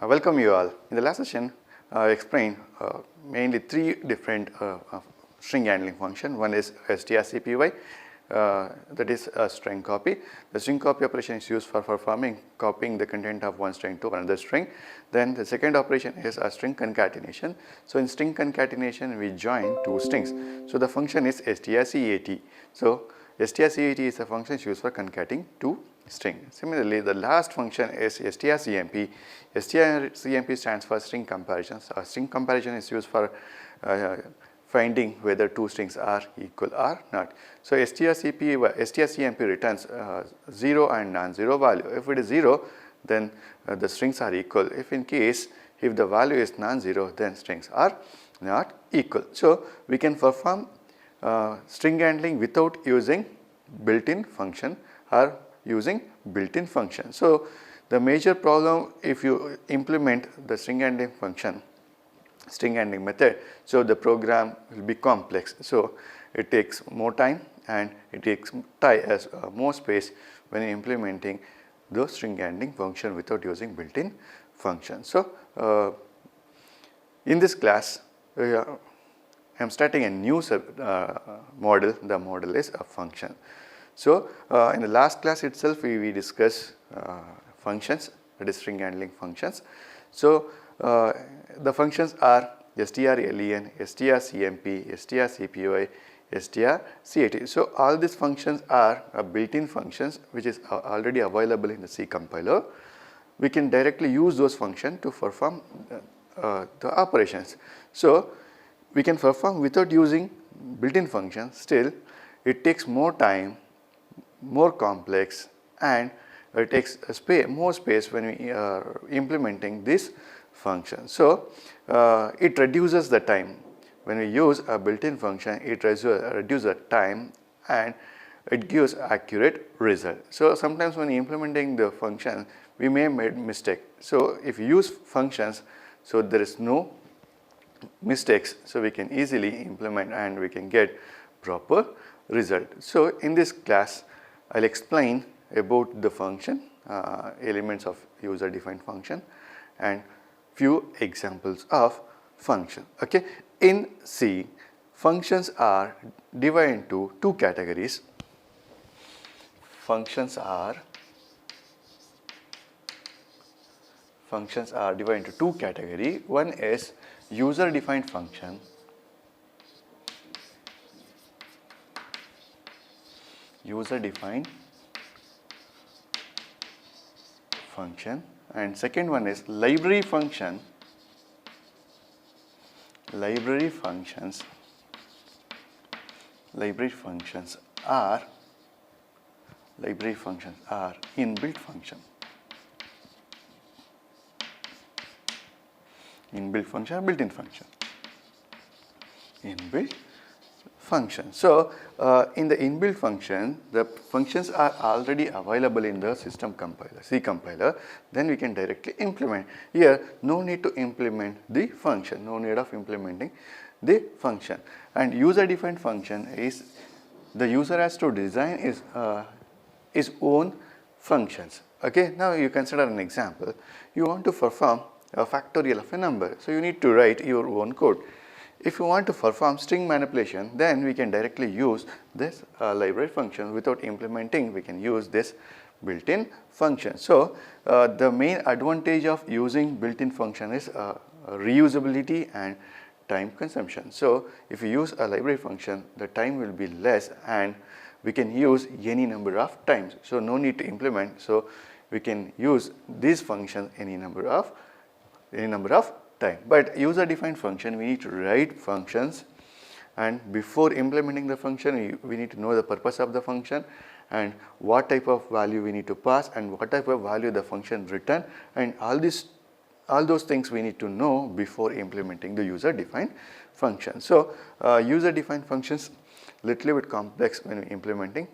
Welcome you all. In the last session, I explained mainly three different string handling function. One is strcpy, that is a string copy. The string copy operation is used for performing copying the content of one string to another string. Then the second operation is a string concatenation. So in string concatenation, we join two strings. So the function is strcat. So strcat is a function used for concatenating two string. Similarly, the last function is strcmp. strcmp stands for string comparison. So a string comparison is used for finding whether two strings are equal or not. So strcmp returns 0 and non-zero value. If it is 0, then the strings are equal. If the value is non-zero, then strings are not equal. So we can perform string handling without using built-in function or using built-in function. So the major problem if you implement the string handling function, string handling method, so the program will be complex. So it takes more time and it takes more space when implementing the string handling function without using built-in function. So in this class, I am starting a new model. The model is a function. So in the last class itself, we discussed functions, that is string handling functions. So the functions are strlen, strcmp, strcpy, strcat. So all these functions are built-in functions which is already available in the C compiler. We can directly use those functions to perform the operations. So we can perform without using built-in functions. Still, it takes more time, more complex, and it takes more space when we are implementing this function. So it reduces the time. When we use a built-in function, it reduces the time and it gives accurate result. So sometimes when implementing the function, we may make mistake. So if you use functions, so there is no mistakes, so we can easily implement and we can get proper result. So in this class, I'll explain about the function, elements of user-defined function, and few examples of function. Okay, in C, functions are divided into two categories. Functions are divided into two categories. One is user-defined function. User-defined function, and second one is library function. Library functions are inbuilt function. Inbuilt function, built-in function. Inbuilt function. So in the inbuilt function, the functions are already available in the system compiler, C compiler. Then we can directly implement. Here, no need to implement the function, no need of implementing the function. And user-defined function is the user has to design his own functions. Okay, now you consider an example. You want to perform a factorial of a number, so you need to write your own code. If you want to perform string manipulation, then we can directly use this library function. Without implementing, we can use this built-in function. So the main advantage of using built-in function is reusability and time consumption. So if you use a library function, the time will be less and we can use any number of times. So no need to implement. So we can use these functions any number of time. But user-defined function, we need to write functions, and before implementing the function, we need to know the purpose of the function and what type of value we need to pass and what type of value the function return, and all those things we need to know before implementing the user-defined function. So user-defined functions little bit complex when implementing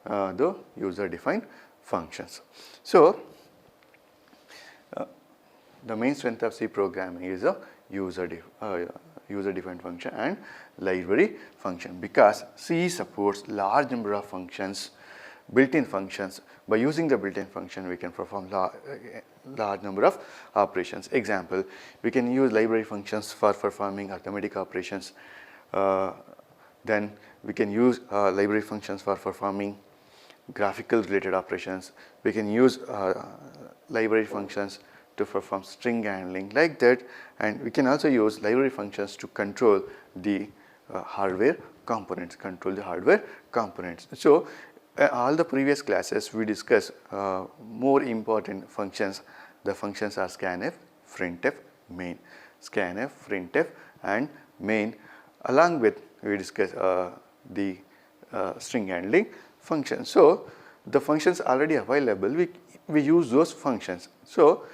the user-defined functions. So the main strength of C programming is a user-defined function and library function, because C supports large number of functions built-in functions. By using the built-in function, we can perform large number of operations. Example, we can use library functions for performing arithmetic operations. Then we can use library functions for performing graphical related operations. We can use library functions to perform string handling like that, and we can also use library functions to control the hardware components. So all the previous classes we discussed more important functions. The functions are scanf, printf, main. Scanf, printf and main. Along with we discuss the string handling function. So the functions already available, we use those functions. So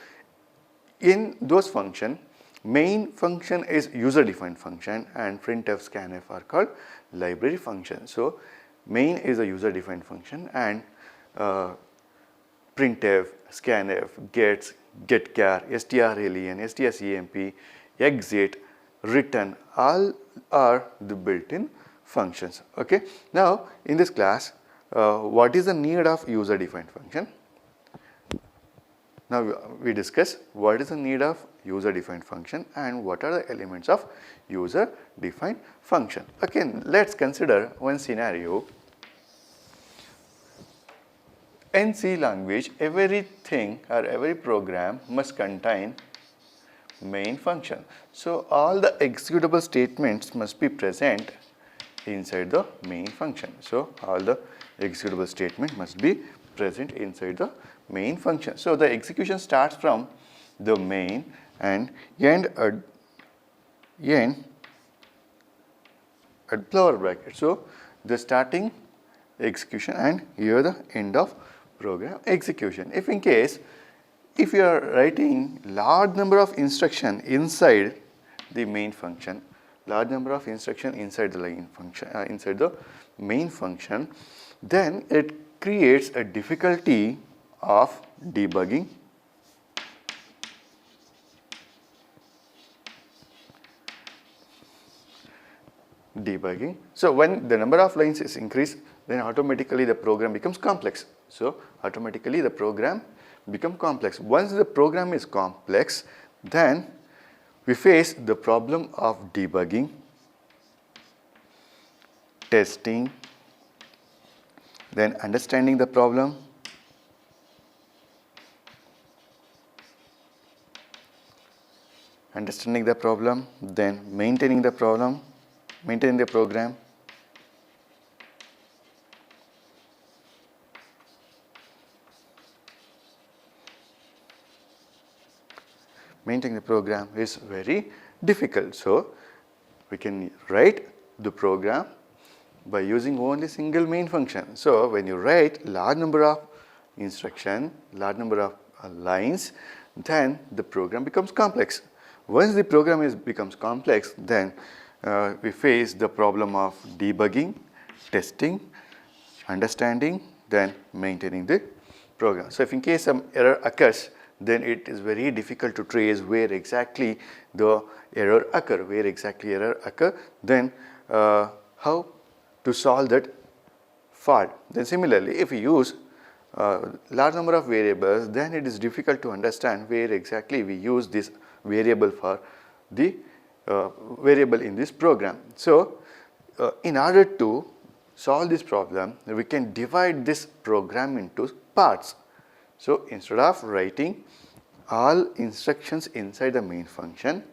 in those function, main function is user defined function and printf, scanf are called library function. So main is a user defined function and printf, scanf, gets, getchar, strlen, strcmp, exit, return, all are the built-in functions. Okay. Now in this class, what is the need of user defined function? Now we discuss what is the need of user defined function and what are the elements of user defined function. Again, let's consider one scenario. In C language, everything or every program must contain main function. So all the executable statements must be present inside the main function. So all the executable statement must be present inside the main function. So the execution starts from the main and end at lower bracket. So the starting execution and here the end of program execution. If in case if you are writing large number of instruction inside the main function, large number of instruction inside the main function, then it creates a difficulty of debugging. So when the number of lines is increased, then automatically the program becomes complex. So automatically the program become complex. Once the program is complex, then we face the problem of debugging, testing, then understanding the problem, then maintaining the program, maintaining the program, maintaining the program is very difficult. So we can write the program by using only single main function. So when you write large number of instruction, large number of lines, then the program becomes complex. Once the program becomes complex, then we face the problem of debugging, testing, understanding, then maintaining the program. So if in case some error occurs, then it is very difficult to trace where exactly the error occur, then how to solve that fault. Then similarly, if we use large number of variables, then it is difficult to understand where exactly we use this variable for the variable in this program. So in order to solve this problem, we can divide this program into parts. So instead of writing all instructions inside the main function,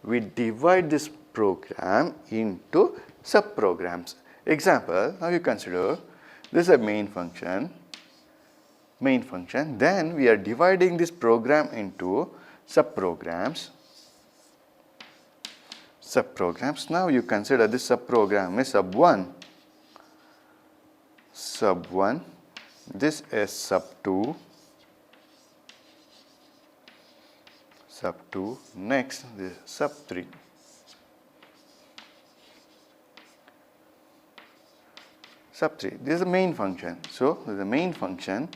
we divide this program into subprograms. Example, now you consider this is a main function, then we are dividing this program into subprograms. Now you consider this subprogram is sub 1, this is sub 2, next this is sub 3. This is the main function. So the main function,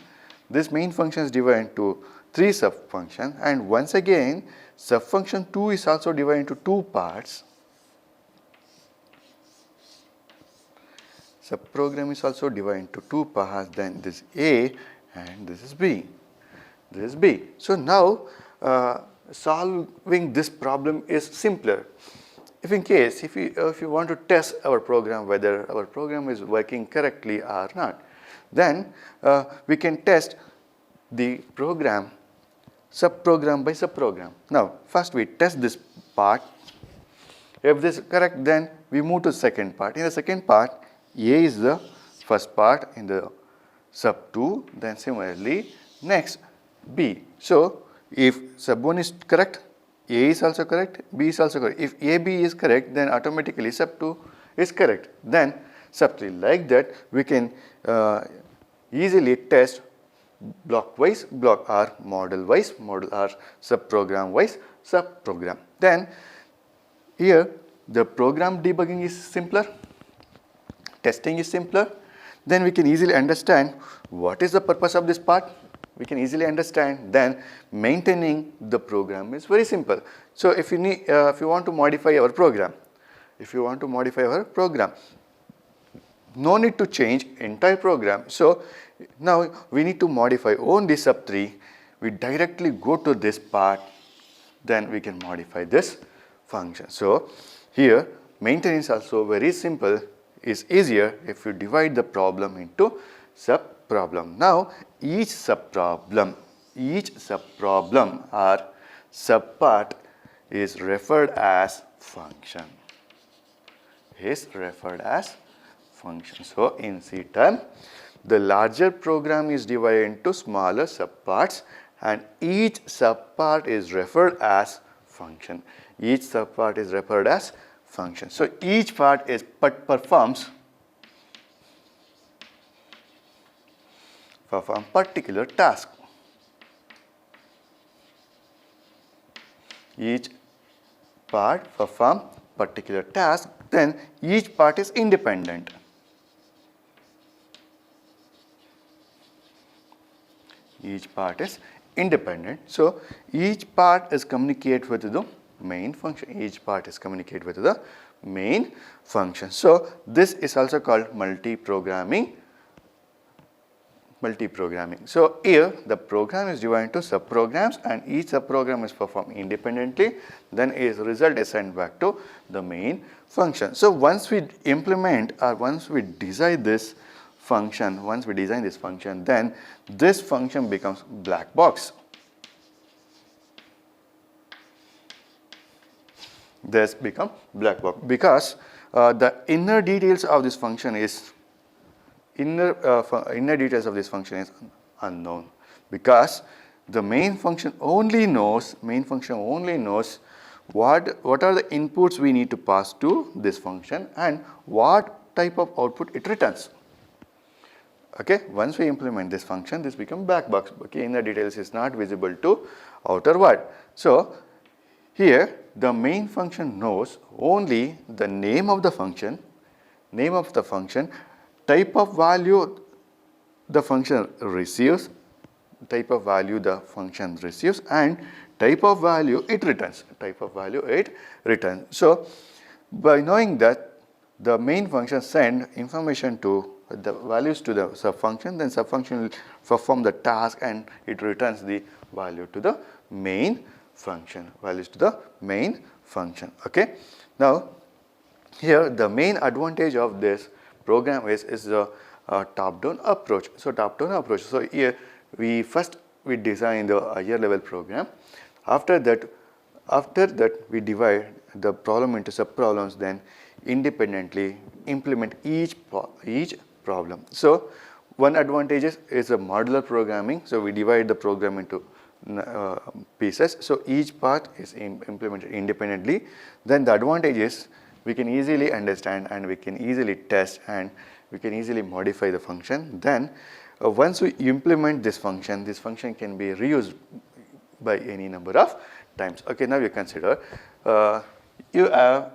this main function is divided into 3 subfunctions, and once again subfunction 2 is also divided into 2 parts. subprogram is also divided into two parts, then this A and this is B. This is B. So now solving this problem is simpler. If in case, if you want to test our program whether our program is working correctly or not, then we can test the program subprogram by subprogram. Now first we test this part. If this is correct, then we move to the second part. In the second part, A is the first part in the sub 2, then similarly next B. So if sub 1 is correct, A is also correct, B is also correct. If AB is correct, then automatically sub 2 is correct. Then sub 3. Like that, we can easily test block wise, block or model wise, model or subprogram wise, subprogram. Then here the program debugging is simpler, testing is simpler. Then we can easily understand what is the purpose of this part. We can easily understand. Then maintaining the program is very simple. So if you need, if you want to modify our program, no need to change entire program. So now we need to modify only sub 3. We directly go to this part, then we can modify this function. So here maintenance also very simple, is easier if you divide the problem into sub-problem. Now each sub-problem or sub-part is referred as function. So in C term, the larger program is divided into smaller subparts and each subpart is referred as function. So each part is performs particular task. Each part perform particular task, then each part is independent. So each part is communicate with the main function. So this is also called multi-programming. So here the program is divided into subprograms and each subprogram is performed independently. Then its result is sent back to the main function. So once we implement or once we design this function, then this function becomes black box. This become black box because the inner details of this function is unknown, because the main function only knows what are the inputs we need to pass to this function and what type of output it returns. Okay, once we implement this function, this becomes black box. Okay, inner details is not visible to outer world. So here the main function knows only the name of the function, type of value the function receives, and type of value it returns. So by knowing that the main function send information to the values to the subfunction, then subfunction will perform the task and it returns the value to the main function, Okay. Now here the main advantage of this program is the top-down approach. So here we design the higher level program. After that we divide the problem into sub-problems, then independently implement each problem. So one advantage is a modular programming. So we divide the program into pieces. So each part is implemented independently. Then the advantage is we can easily understand and we can easily test and we can easily modify the function. Then once we implement this function can be reused by any number of times. Okay, now you consider you have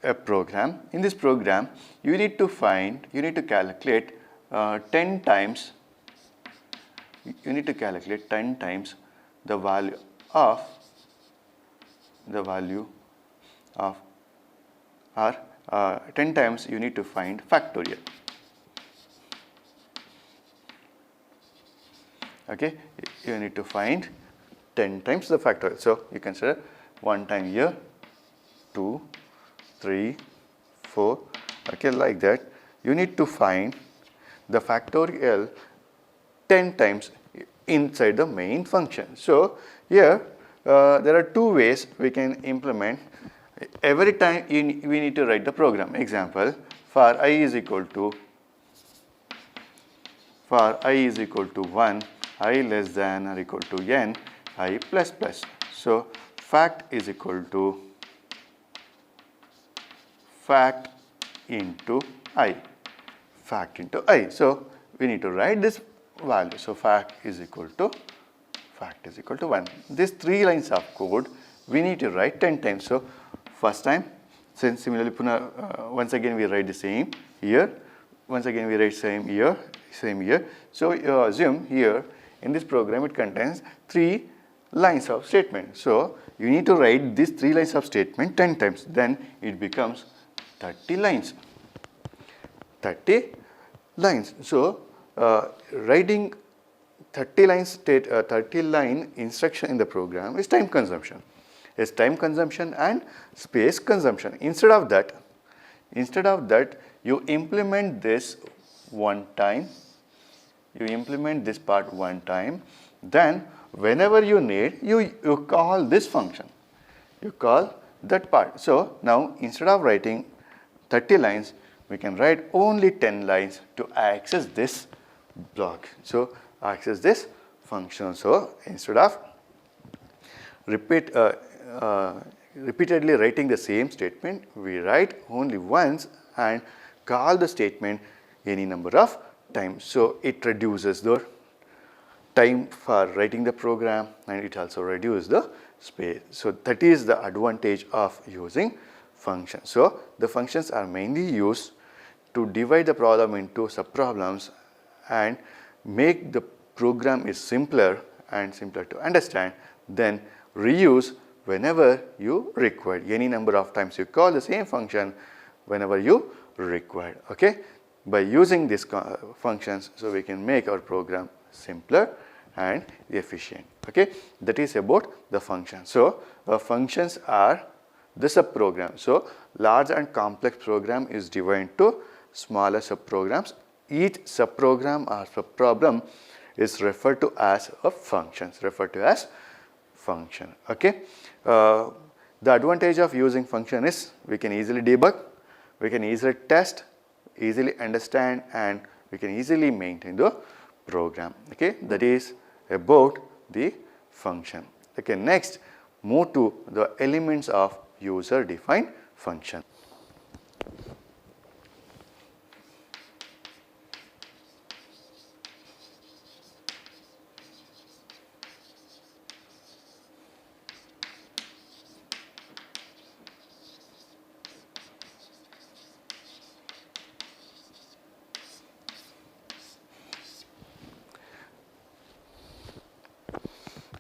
a program. In this program, you need to calculate 10 times. You need to calculate 10 times the value of or 10 times you need to find factorial. Okay, you need to find 10 times the factorial. So you consider 1 time here, 2, 3, 4, okay, like that. You need to find the factorial 10 times inside the main function. So here there are two ways we can implement. Every time we need to write the program. Example, for I is equal to 1, I less than or equal to n, I plus plus. So fact is equal to fact into I. So we need to write this value. So fact is equal to 1. These 3 lines of code we need to write 10 times. So first time, similarly once again we write the same here. Once again we write same here. So you assume here in this program it contains 3 lines of statement. So you need to write these 3 lines of statement 10 times. Then it becomes 30 lines. 30 lines. So writing 30 line instruction in the program is time consumption. It's time consumption and space consumption. Instead of that, you implement this one time. You implement this part one time. Then whenever you need, you call this function. You call that part. So now instead of writing 30 lines, we can write only 10 lines to access this block. So access this function. So instead of repeatedly writing the same statement, we write only once and call the statement any number of times. So it reduces the time for writing the program and it also reduces the space. So that is the advantage of using functions. So the functions are mainly used to divide the problem into subproblems and make the program is simpler and simpler to understand. Then reuse whenever you require. Any number of times you call the same function whenever you require. Okay, by using these functions, so we can make our program simpler and efficient. Okay, that is about the function. So functions are the subprogram. So large and complex program is divided into smaller subprograms. Each subprogram or subproblem is referred to as a function. Okay. The advantage of using function is we can easily debug, we can easily test, easily understand, and we can easily maintain the program. Okay, that is about the function. Okay, next move to the elements of user defined function.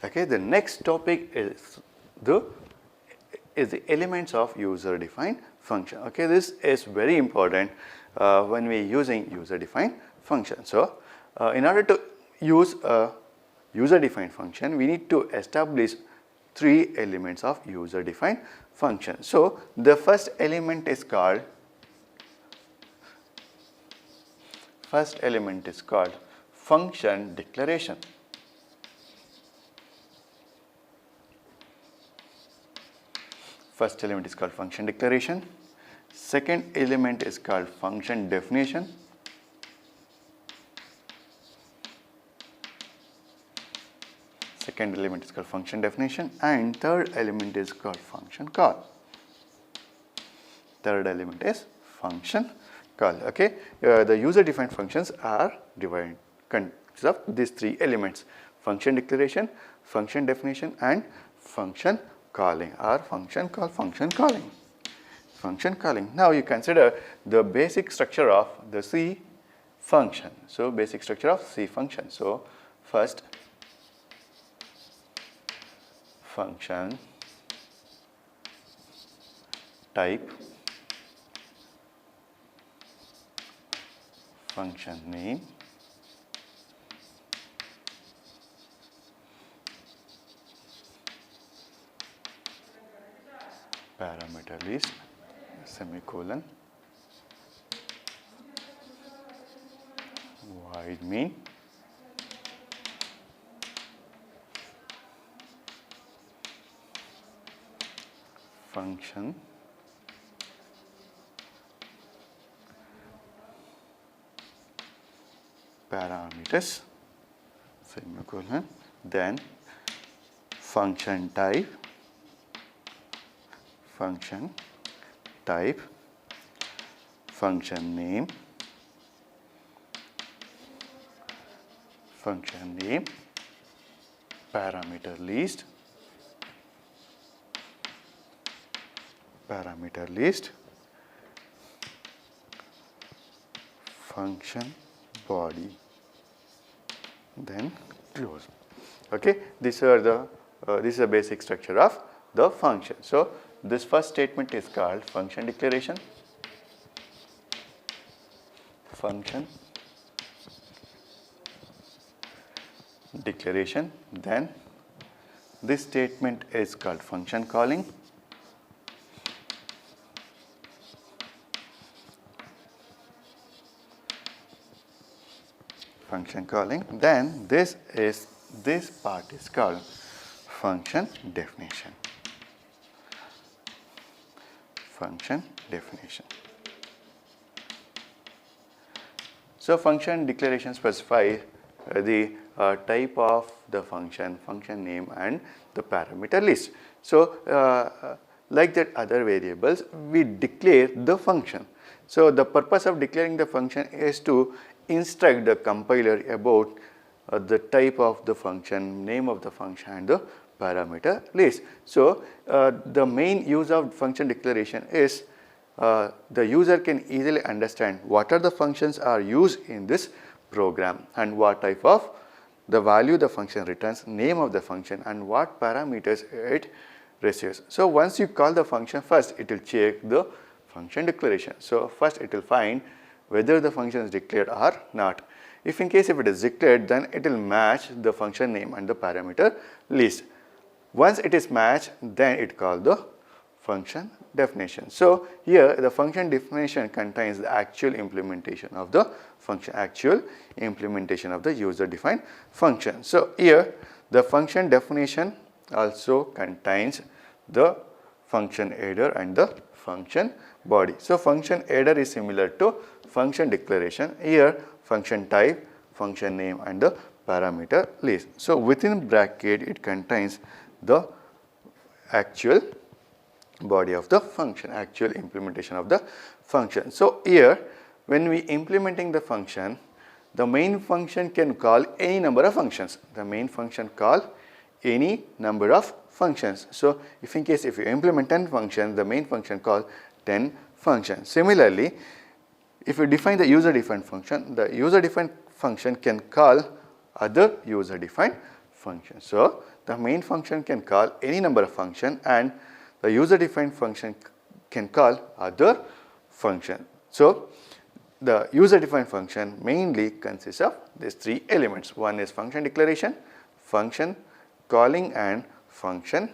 Okay, the next topic is the elements of user defined function. Okay, this is very important when we are using user defined function. So in order to use a user defined function, we need to establish 3 elements of user defined function. So the first element is called function declaration. First element is called function declaration. Second element is called function definition. Second element is called function definition, and third element is called function call. Third element is function call. Okay, the user defined functions are divided consists of these 3 elements: function declaration, function definition, and function calling or function calling. Now you consider the basic structure of the C function. So basic structure of C function. So first function type, function name, parameter list, semicolon, void main, function parameters, semicolon, then function type, function type, function name, function name, parameter list, function body, then close. Okay, these are the this is a basic structure of the function. So this first statement is called function declaration, function declaration. Then this statement is called function calling, then this part is called function definition, So function declaration specify the type of the function name and the parameter list. So like that other variables, we declare the function. So the purpose of declaring the function is to instruct the compiler about the type of the function, name of the function and the parameter list. So the main use of function declaration is the user can easily understand what are the functions are used in this program and what type of the value the function returns, name of the function and what parameters it receives. So once you call the function, first it will check the function declaration. So first it will find whether the function is declared or not. If in case if it is declared, then it will match the function name and the parameter list. Once it is matched, then it calls the function definition. So here the function definition contains the actual implementation of the function, user defined function. So here the function definition also contains the function header and the function body. So function header is similar to function declaration. Here function type, function name and the parameter list. So within bracket it contains the actual body of the function, actual implementation of the function. So here when we implementing the function, the main function can call any number of functions. So if in case if you implement 10 functions, the main function call 10 functions. Similarly, if you define the user defined function, the user defined function can call other user defined functions. So the main function can call any number of functions and the user defined function can call other function. So the user defined function mainly consists of these three elements. One is function declaration, function calling and function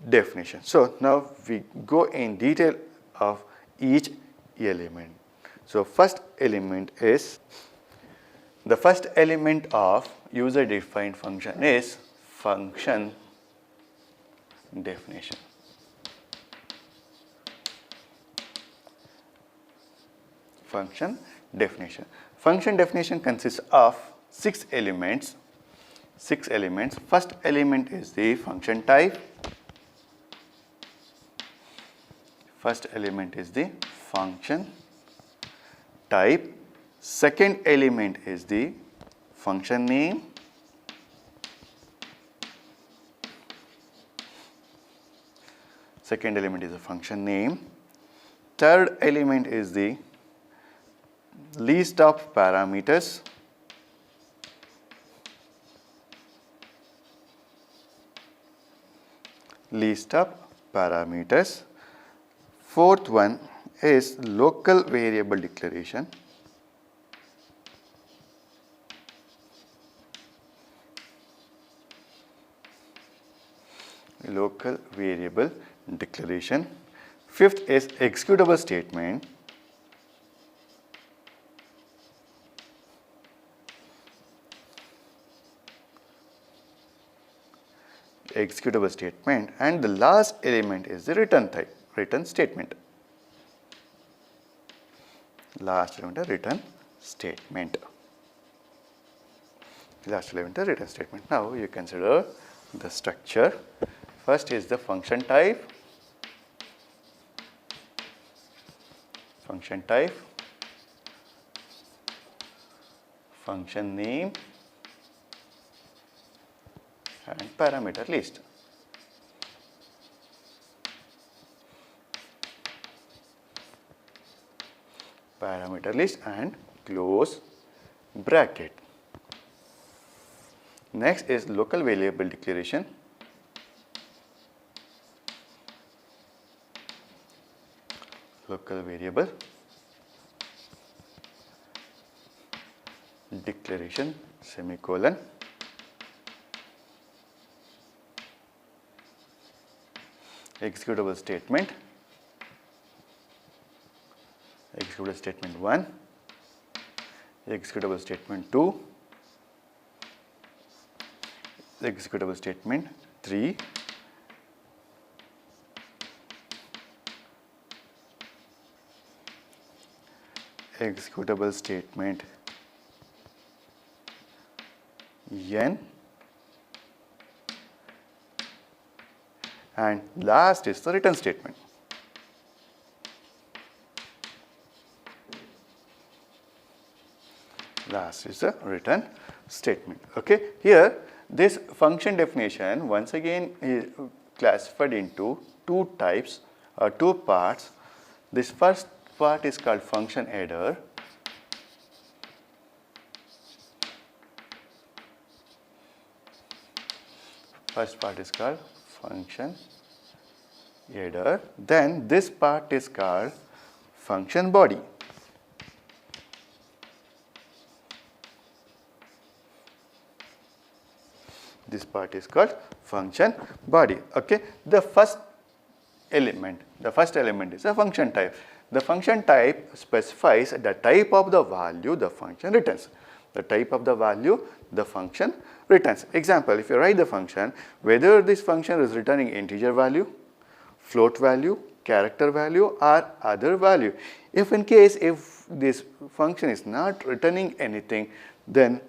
definition. So now we go in detail of each element. So first element is, the first element of user defined function is function definition. Function definition consists of 6 elements. First element is the function type. Function type. Second element is the function name. Third element is the list of parameters. Fourth one is local variable declaration. local variable declaration. Fifth is executable statement. Executable statement, and the last element is the return type, return statement. Last element is return statement. Last element is return statement. Now you consider the structure. First is the function type. Function type, function name, and parameter list. Parameter list and close bracket. Next is local variable declaration. Local variable declaration semicolon. Executable statement. Executable statement 1. Executable statement 2. Executable statement 3. Executable statement n, and last is the return statement. Last is the return statement. Okay, here this function definition once again is classified into two types or two parts. This first part is called function header. First part is called function header. Then this part is called function body. This part is called function body. Okay, the first element is a function type. The function type specifies the type of the value the function returns. The type of the value the function returns. Example, if you write the function, whether this function is returning integer value, float value, character value, or other value. If this function is not returning anything, then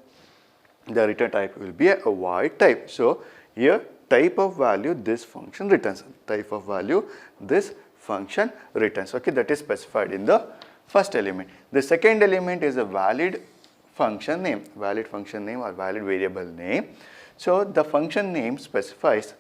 the return type will be a void type. So here type of value this function returns. Type of value this function returns. Okay, that is specified in the first element. The second element is a valid function name. Valid function name or valid variable name. So the function name specifies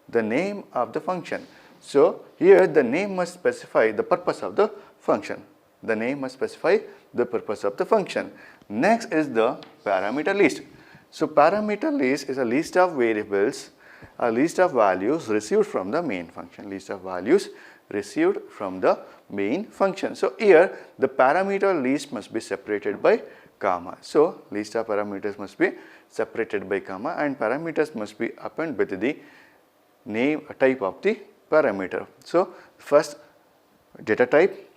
the name of the function. So here the name must specify the purpose of the function. The name must specify the purpose of the function. Next is the parameter list. So parameter list is a list of variables, a list of values received from the main function. List of values received from the main function. So here the parameter list must be separated by comma. So list of parameters must be separated by comma, and parameters must be appended with the name type of the parameter. So first data type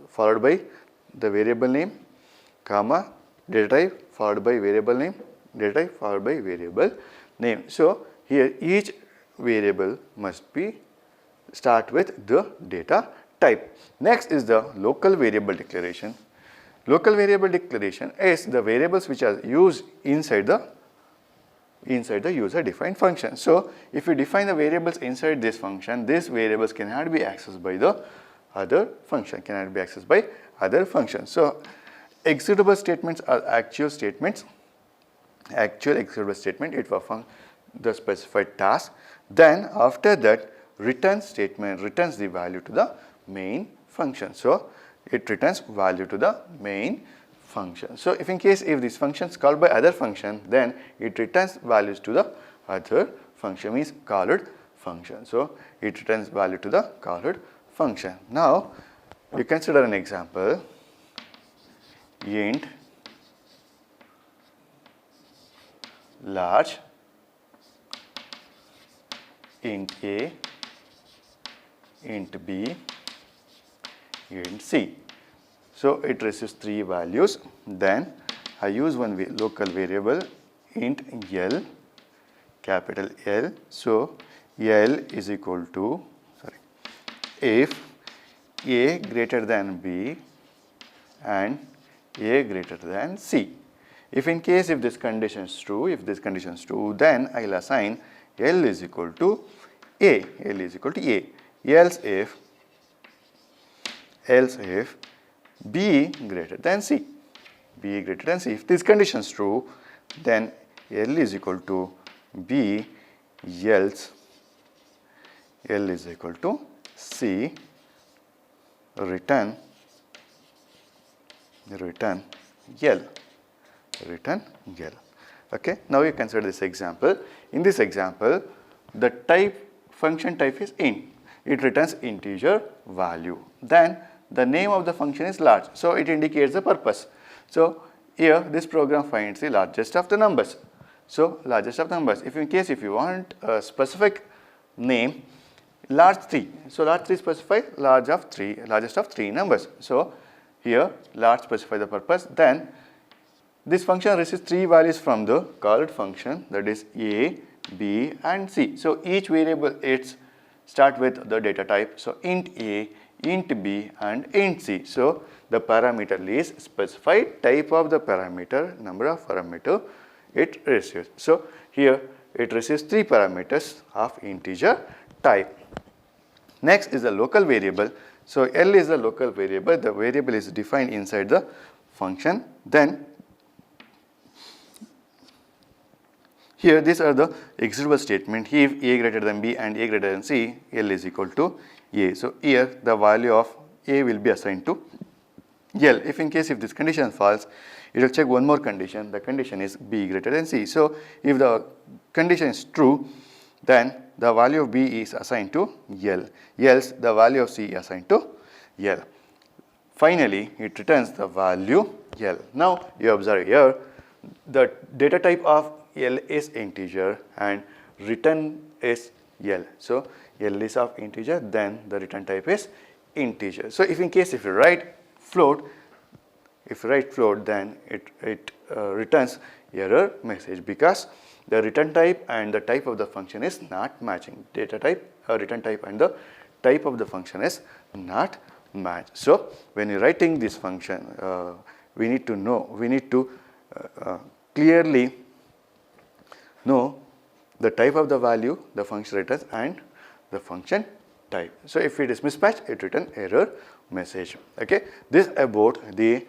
followed by the variable name, comma, data type followed by variable name, data type followed by variable name. So here each variable must be start with the data type. Next is the local variable declaration. Local variable declaration is the variables which are used inside the user defined function. So if you define the variables inside this function, these variables cannot be accessed by the other function, So executable statements are actual statements. Actual executable statement, it performs the specified task. Then after that, return statement returns the value to the main function. So it returns value to the main function. So if this function is called by other function, then it returns values to the other function, means called function. So it returns value to the called function. Now you consider an example. Int large int A, int B, int C. So it receives 3 values. Then I use one local variable int L, capital L. So L is equal to, if A greater than B and A greater than C. If in case if this condition is true, then I will assign L is equal to A, L is equal to A. Else if B greater than C, B greater than C. If this condition is true, then L is equal to B, else L is equal to C, return L. Okay. Now you consider this example. In this example, the function type is int. It returns integer value. Then the name of the function is large. So it indicates the purpose. So here this program finds the largest of the numbers. So largest of the numbers. If you want a specific name, large 3. So large 3 specify largest of 3 numbers. So here large specify the purpose. Then this function receives 3 values from the called function, that is A, B and C. So each variable it's start with the data type. So int A, int B and int C. So the parameter list specified type of the parameter, number of parameter it receives. So here it receives 3 parameters of integer type. Next is the local variable. So L is the local variable. The variable is defined inside the function. Then here these are the executable statement. If A greater than B and A greater than C, L is equal to A. So here the value of A will be assigned to L. If this condition false, it will check one more condition. The condition is B greater than C. So if the condition is true, then the value of B is assigned to L. Else the value of C is assigned to L. Finally, it returns the value L. Now you observe here the data type of L is integer and return is L. So L is of integer, then the return type is integer. So if you write float, then it returns error message because the return type and the type of the function is not matching. Data type, return type and the type of the function is not matched. So when you're writing this function, we need to clearly know the type of the value the function returns and the function type. So if it is mismatched, it returns error message. Okay. This about the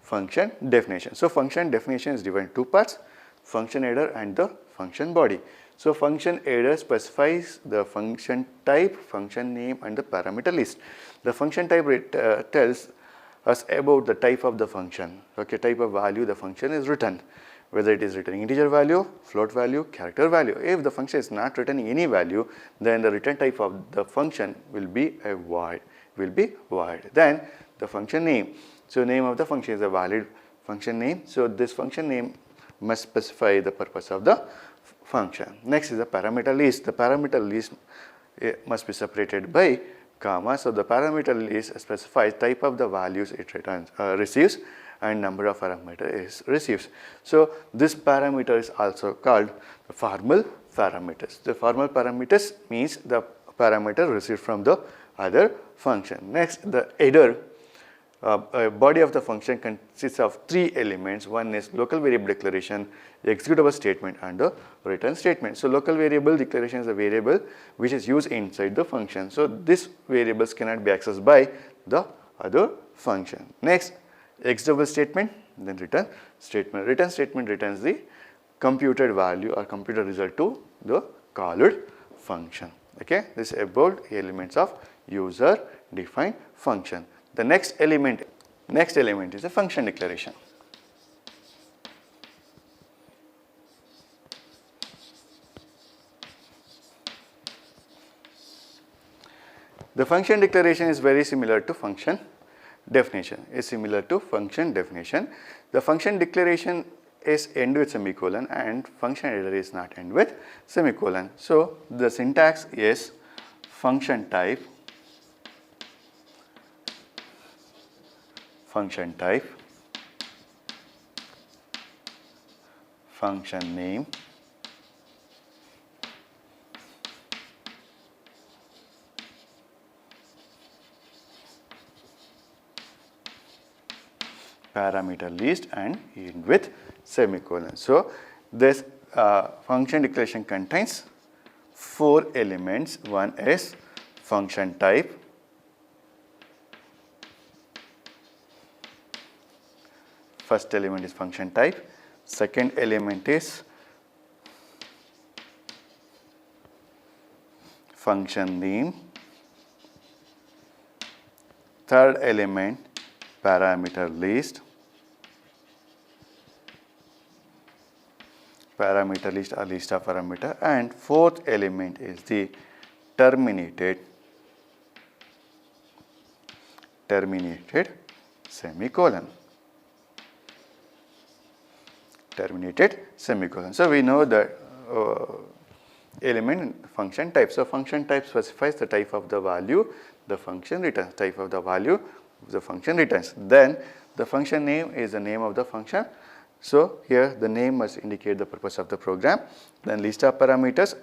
function definition. So function definition is divided into 2 parts: function header and the function body. So function header specifies the function type, function name and the parameter list. The function type tells us about the type of the function. Okay, type of value the function is returned, whether it is returning integer value, float value, character value. If the function is not returning any value, then the return type of the function will be a void. Then the function name. So name of the function is a valid function name. So this function name must specify the purpose of the function. Next is the parameter list. The parameter list must be separated by comma. So the parameter list specifies type of the values it receives and number of parameters it receives. So this parameter is also called the formal parameters. The formal parameters means the parameter received from the other function. Next, the header. Body of the function consists of 3 elements. One is local variable declaration, executable statement and the return statement. So local variable declaration is a variable which is used inside the function. So these variables cannot be accessed by the other function. Next, executable statement, then return statement. Return statement returns the computed value or computed result to the called function. Okay, this is about elements of user defined function. The next element is a function declaration. The function declaration is very similar to function definition. The function declaration is end with semicolon and function header is not end with semicolon. So the syntax is function type, function name, parameter list and end with semicolon. So this function declaration contains 4 elements. One is function type, first element is function type, second element is function name, third element parameter list, parameter list or list of parameter, and fourth element is the terminated semicolon. Terminated semicolon. So we know the element function type. So function type specifies the type of the value the function returns, type of the value the function returns. Then the function name is the name of the function. So here the name must indicate the purpose of the program. Then list of parameters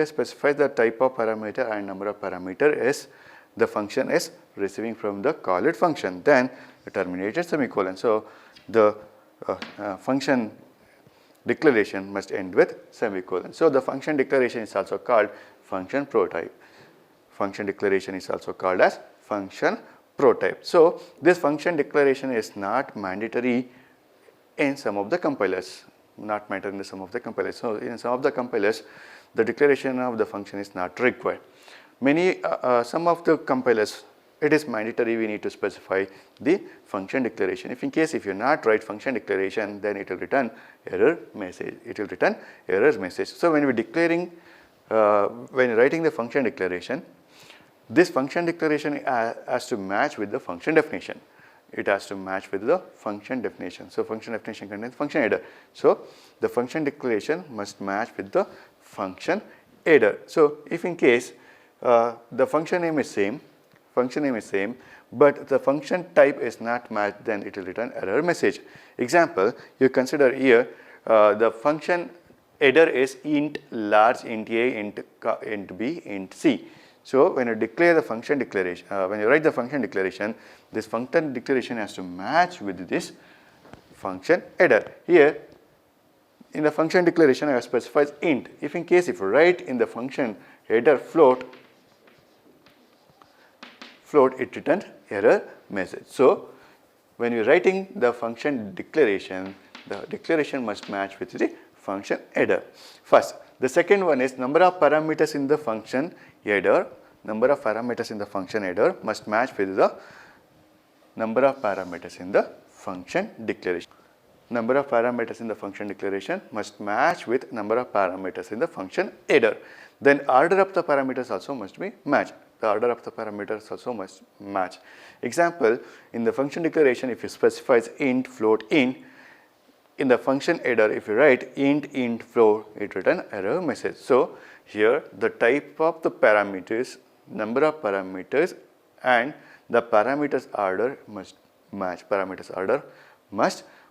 specifies the type of parameter and number of parameter is the function is receiving from the call it function. Then the terminated semicolon. So the function declaration must end with semicolon. So the function declaration is also called function prototype. Function declaration is also called as function prototype. So this function declaration is not mandatory in some of the compilers, not mandatory in some of the compilers. So in some of the compilers, the declaration of the function is not required. Some of the compilers, it is mandatory, we need to specify the function declaration. If you not write function declaration, then it will return error message. It will return error message. So when you're writing the function declaration, this function declaration has to match with the function definition. It has to match with the function definition. So function definition contains function header. So the function declaration must match with the function header. So if in case the function name is same, but the function type is not matched, then it will return error message. Example, you consider here the function header is int large, int a, int b, int c. So when you declare the function declaration, when you write the function declaration, this function declaration has to match with this function header. Here in the function declaration I have specified int. If you write in the function header float, it returns error message. So when you are writing the function declaration, the declaration must match with the function header. First, the second one is number of parameters in the function header. Number of parameters in the function header must match with the number of parameters in the function declaration. Number of parameters in the function declaration must match with number of parameters in the function header. Then order of the parameters also must be matched. The order of the parameters also must match. Example, in the function declaration, if you specify int float in the function header, if you write int float, it return error message. So here the type of the parameters, number of parameters and the parameters order must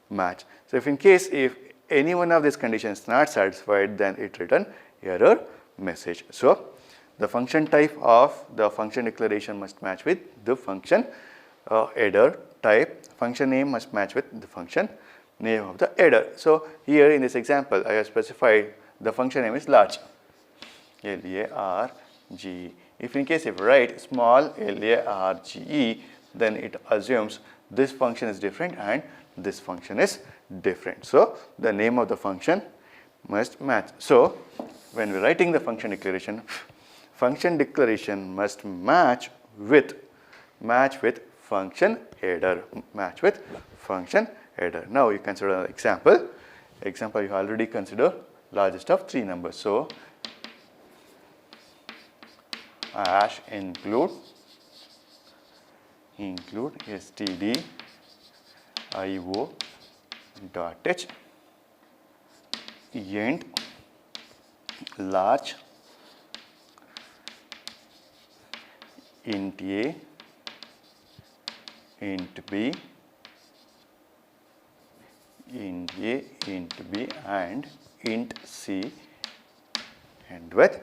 match. So if any one of these conditions is not satisfied, then it return error message. So the function type of the function declaration must match with the function header type. Function name must match with the function name of the header. So here in this example, I have specified the function name is large, L-A-R-G-E. If you write small L-A-R-G-E, then it assumes this function is different and this function is different. So the name of the function must match. So when we are writing the function declaration must match with function header. Now you consider an example. You already consider largest of 3 numbers. So hash include std io dot h int large int a int b int a int b and int c and with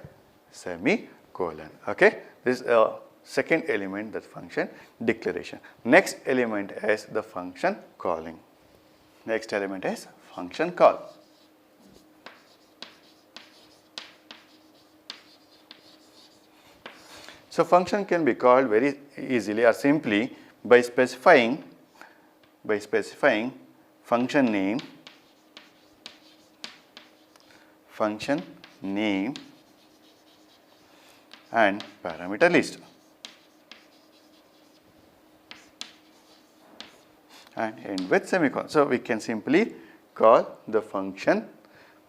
semicolon. Okay, this is a second element, that function declaration. Next element is the function calling. Next element is function call. So function can be called very easily or simply by specifying function name and parameter list, and end with semicolon. So we can simply call the function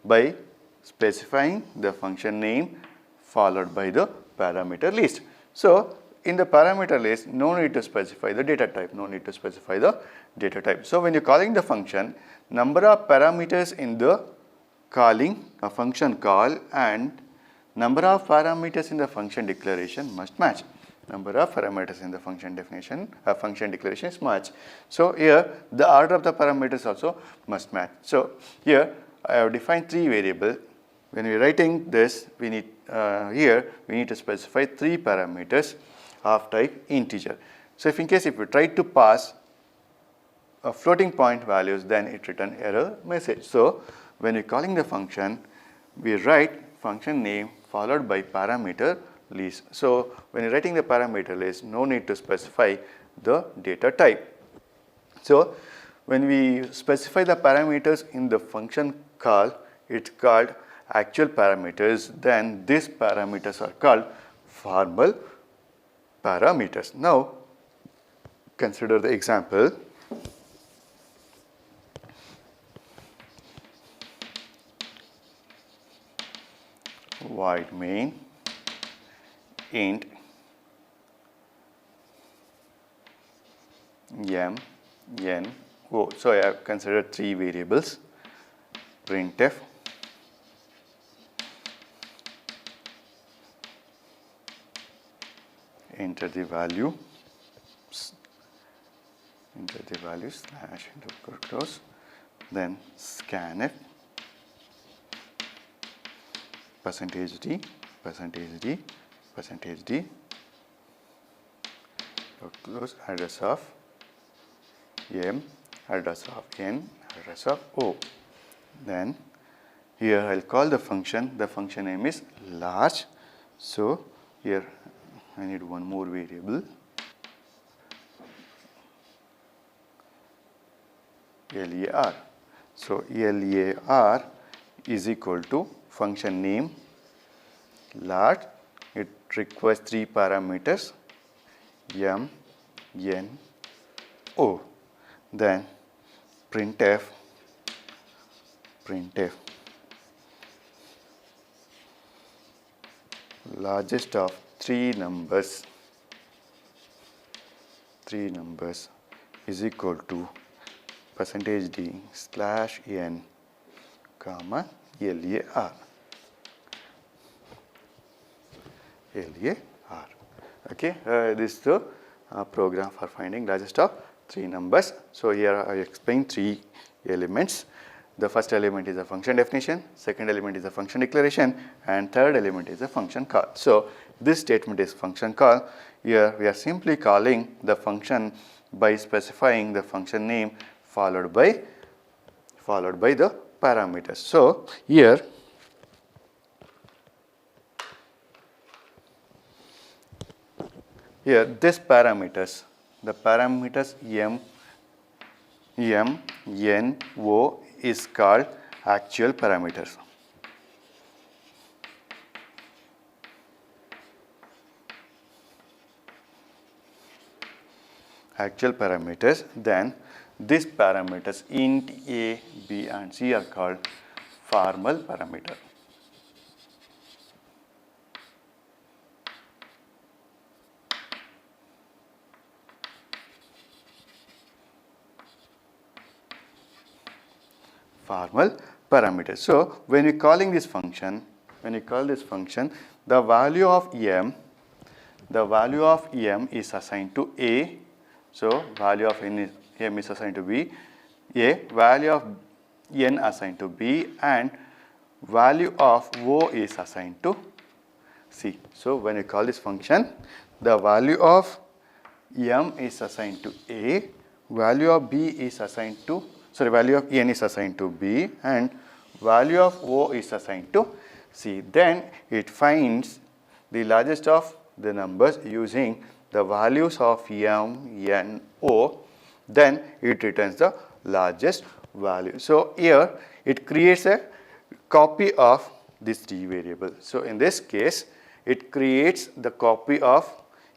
by specifying the function name followed by the parameter list. So in the parameter list, no need to specify the data type, So when you're calling the function, number of parameters in the calling a function call and number of parameters in the function declaration must match. Number of parameters in the function declaration is match. So here the order of the parameters also must match. So here I have defined three variables. When we are writing this, we need to specify three parameters of type integer. So if we try to pass a floating point values, then it return error message. So when we're calling the function, we write function name followed by parameter list. So when you're writing the parameter list, no need to specify the data type. So when we specify the parameters in the function call, it's called actual parameters. Then these parameters are called formal parameters. Now consider the example. Void main int m n o. So I have considered three variables. Printf, enter the value slash into close, then scanf %d close, address of m, address of n, address of o. Then here I will call the function name is large. So here I need one more variable, lar. So lar is equal to function name large. It requires three parameters m, n, o. Then printf largest of three numbers is equal to %d slash n comma lar. Okay, this is the program for finding largest of three numbers. So here I explain three elements. The first element is a function definition, second element is a function declaration, and third element is a function call. So this statement is function call. Here we are simply calling the function by specifying the function name followed by the parameters. So here this parameters, the parameters m, n, o is called actual parameters. Then these parameters int a, b and c are called formal parameter. formal parameters. So when you're calling this function, the value of m is assigned to a. So value of m is assigned to b, value of n assigned to b, and value of o is assigned to c. So when you call this function, the value of m is assigned to a, value of b is assigned to, value of n is assigned to b, and value of o is assigned to c. Then it finds the largest of the numbers using the values of m, n, o. Then it returns the largest value. So here it creates a copy of this t variable. So in this case, it creates the copy of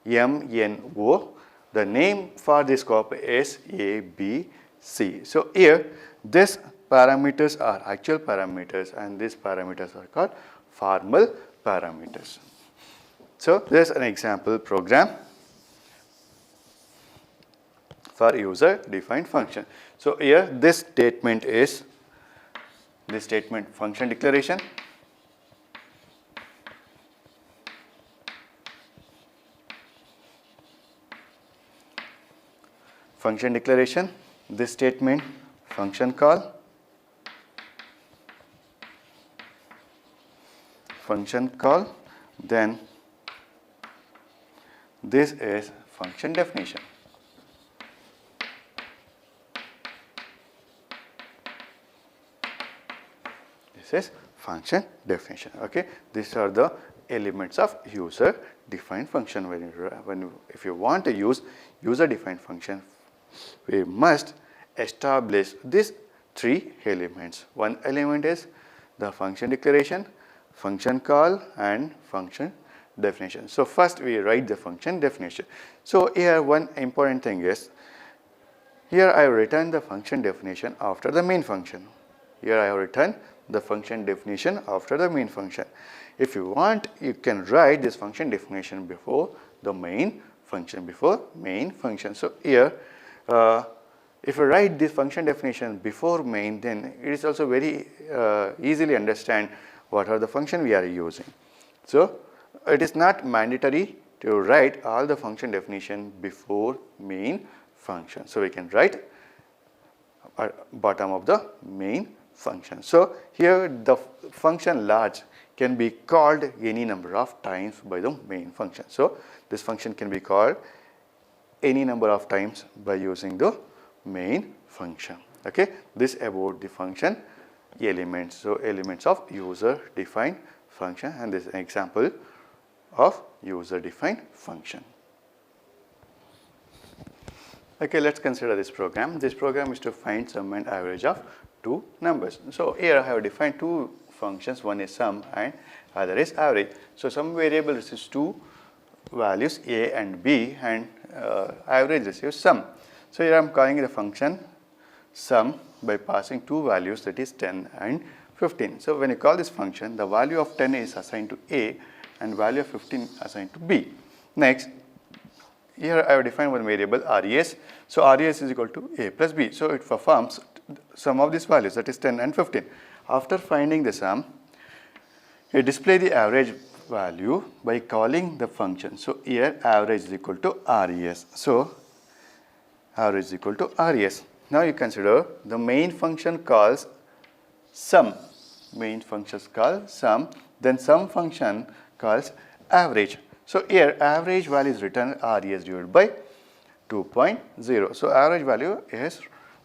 m, n, o. The name for this copy is a, b, c. So here these parameters are actual parameters, and these parameters are called formal parameters. So there's an example program for user defined function. So here this statement is function declaration. Function declaration, this statement function call, then this is function definition. This is function definition. Okay, these are the elements of user defined function. If you want to use user defined function, we must establish these three elements. One element is the function declaration, function call, and function definition. So first we write the function definition. So here one important thing is, here I have written the function definition after the main function. Here I have written the function definition after the main function. If you want, you can write this function definition before the main function, So here if you write this function definition before main, then it is also very easily understand what are the function we are using. So it is not mandatory to write all the function definition before main function. So we can write at bottom of the main function. So here the function large can be called any number of times by the main function. So this function can be called any number of times by using the main function. Okay, this about the function elements. So elements of user defined function, and this is an example of user defined function. Okay, let's consider this program. This program is to find sum and average of two numbers. So here I have defined two functions, one is sum and other is average. So sum variable receives two values a and b, and average receives sum. So here I am calling the function sum by passing two values, that is 10 and 15. So when you call this function, the value of 10 is assigned to a and value of 15 assigned to b. Next, here I have defined one variable res. So res is equal to a plus b. So it performs sum of these values, that is 10 and 15. After finding the sum, it displays the average value by calling the function. So here average is equal to res. So average is equal to res. Now you consider the main function calls sum. Main functions call sum. Then sum function calls average. So here average value is written res divided by 2.0. So average value is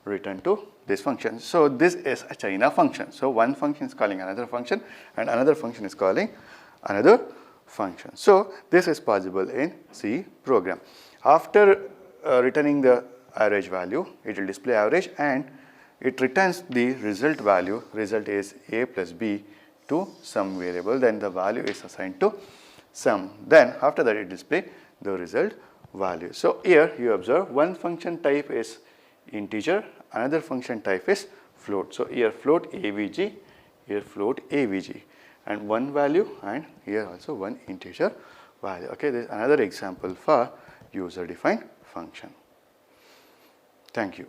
written to this function. So this is a chain of function. So one function is calling another function and another function is calling another function. So this is possible in C program. After returning the average value, it will display average and it returns the result value. Result is a plus b to some variable. Then the value is assigned to sum. Then after that it display the result value. So here you observe one function type is integer, another function type is float. So here float avg, here float avg, and one value, and here also one integer value. Okay, this is another example for user defined function. Thank you.